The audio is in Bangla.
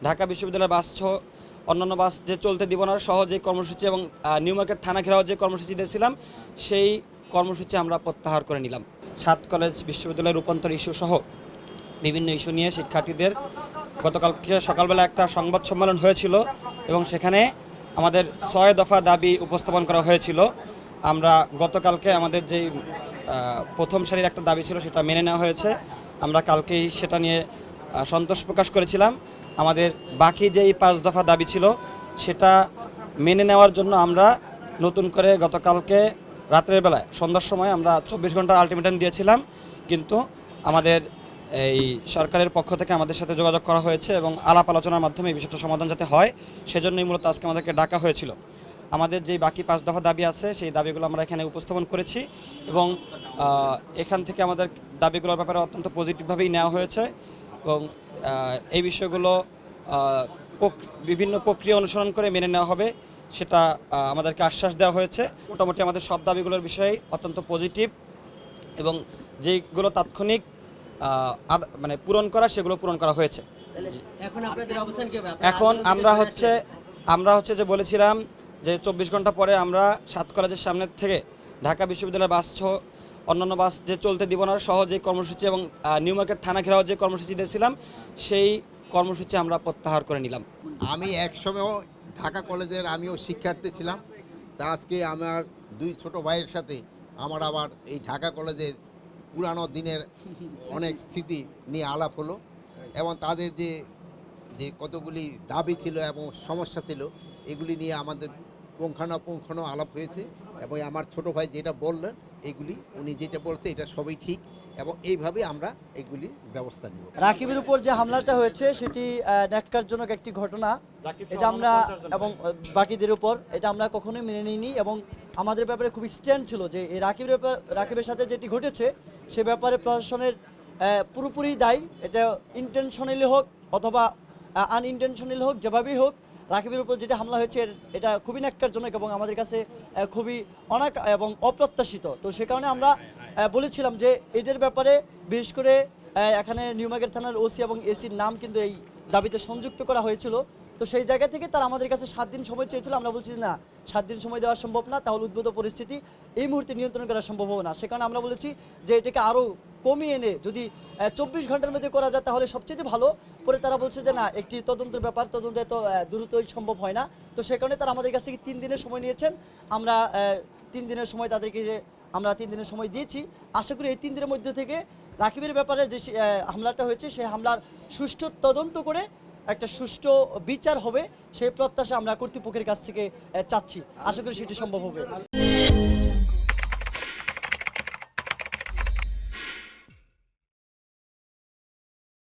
ঢাকা বিশ্ববিদ্যালয়ের বাস সহ অন্যান্য বাস যে চলতে দিব না সহ যে কর্মসূচি এবং নিউ মার্কেট থানা ঘেরাও যে কর্মসূচি দিয়েছিলাম সেই কর্মসূচি আমরা প্রত্যাহার করে নিলাম। 7 কলেজ বিশ্ববিদ্যালয়ের রূপান্তর ইস্যু সহ বিভিন্ন ইস্যু নিয়ে শিক্ষার্থীদের গতকালকে সকালবেলা একটা সংবাদ সম্মেলন হয়েছিল এবং সেখানে আমাদের 6 দফা দাবি উপস্থাপন করা হয়েছিল। আমরা গতকালকে আমাদের যেই প্রথম সারির একটা দাবি ছিল সেটা মেনে নেওয়া হয়েছে। আমরা কালকেই সেটা নিয়ে সন্তোষ প্রকাশ করেছিলাম। আমাদের বাকি যেই 5 দফা দাবি ছিল সেটা মেনে নেওয়ার জন্য আমরা নতুন করে গতকালকে রাতের বেলায় সন্ধ্যার সময় আমরা 24 ঘন্টার আলটিমেটাম দিয়েছিলাম, কিন্তু আমাদের এই সরকারের পক্ষ থেকে আমাদের সাথে যোগাযোগ করা হয়েছে এবং আলাপ আলোচনার মাধ্যমে এই বিষয়টা সমাধান যাতে হয় সেজন্যই মূলত আজকে আমাদেরকে ডাকা হয়েছিল। আমাদের যেই বাকি 5 দফা দাবি আছে সেই দাবিগুলো আমরা এখানে উপস্থাপন করেছি এবং এখান থেকে আমাদের দাবিগুলোর ব্যাপারে অত্যন্ত পজিটিভভাবেই নেওয়া হয়েছে এবং এই বিষয়গুলো বিভিন্ন প্রক্রিয়া অনুসরণ করে মেনে নেওয়া হবে সেটা আমাদেরকে আশ্বাস দেওয়া হয়েছে। মোটামুটি আমাদের সব দাবিগুলোর বিষয়ে অত্যন্ত পজিটিভ এবং যেগুলো তাৎক্ষণিক মানে পূরণ করা সেগুলো পূরণ করা হয়েছে। এখন আমরা হচ্ছে যে বলেছিলাম যে 24 ঘন্টা পরে আমরা 7 কলেজের সামনে থেকে ঢাকা বিশ্ববিদ্যালয়ের বাস সহ অন্যান্য বাস যে চলতে দিব না সহ যে কর্মসূচি এবং নিউ মার্কেট থানা ঘেরাও যে কর্মসূচি দিয়েছিলাম সেই কর্মসূচি আমরা প্রত্যাহার করে নিলাম। আমি একসময়ও ঢাকা কলেজের আমিও শিক্ষার্থী ছিলাম। তা আজকে আমার 2 ছোট ভাইয়ের সাথে আমার আবার এই ঢাকা কলেজের পুরানো দিনের অনেক স্মৃতি নিয়ে আলাপ হলো এবং তাদের যে যে কতগুলি দাবি ছিল এবং সমস্যা ছিল এগুলি নিয়ে আমাদের পুঙ্খানুপুঙ্খানু আলাপ হয়েছে এবং আমার ছোট ভাই যেটা বললেন এগুলি উনি যেটা বলছে এটা সবই ঠিক এবং এইভাবে আমরা এগুলি ব্যবস্থা নিব। রাকিবের উপর যে হামলাটা হয়েছে সেটি ন্যাক্কারজনক একটি ঘটনা, এটা আমরা এবং বাকিদের উপর এটা আমরা কখনোই মেনে নিইনি এবং আমাদের ব্যাপারে খুব স্ট্যান্ড ছিল যে এই রাকিবের সাথে যেটি ঘটেছে সে ব্যাপারে প্রশাসনের পুরোপুরি দায়ী। এটা ইন্টেনশনালি হোক অথবা আনইনটেনশনালি হোক, যেভাবেই হোক রাকিবের উপর যেটা হামলা হয়েছে এটা খুবই ন্যাক্কারজনক এবং আমাদের কাছে খুবই অনেক এবং অপ্রত্যাশিত। তো সে কারণে আমরা বলেছিলাম যে এদের ব্যাপারে বিশেষ করে এখানে নিউ মার্কেট থানার ওসি এবং এসির নাম কিন্তু এই দাবিতে সংযুক্ত করা হয়েছিল। তো সেই জায়গা থেকে তারা আমাদের কাছে 7 দিন সময় চেয়েছিল। আমরা বলছি না 7 দিন সময় দেওয়া সম্ভব না, তাহলে উদ্ভূত পরিস্থিতি এই মুহূর্তে নিয়ন্ত্রণ করা সম্ভব হবে না। সে কারণে আমরা বলেছি যে এটাকে আরও কমিয়ে এনে যদি 24 ঘন্টার মধ্যে করা যায় তাহলে সবচেয়ে ভালো। পরে তারা বলছে যে না, একটি তদন্তের ব্যাপার, তদন্ত এত দ্রুতই সম্ভব হয় না। তো সে কারণে তারা আমাদের কাছ থেকে 3 দিনের সময় নিয়েছেন। আমরা 3 দিনের সময় তাদেরকে আমরা 3 দিনের সময় দিয়েছি। আশা করি এই 3 দিনের মধ্যে থেকে রাকিবের ব্যাপারে যে হামলাটা হয়েছে সেই হামলার সুষ্ঠু তদন্ত করে একটা সুষ্ঠু বিচার হবে সেই প্রত্যাশা আমরা কর্তৃপক্ষের কাছ থেকে চাচ্ছি। আশা করি সেটি সম্ভব হবে।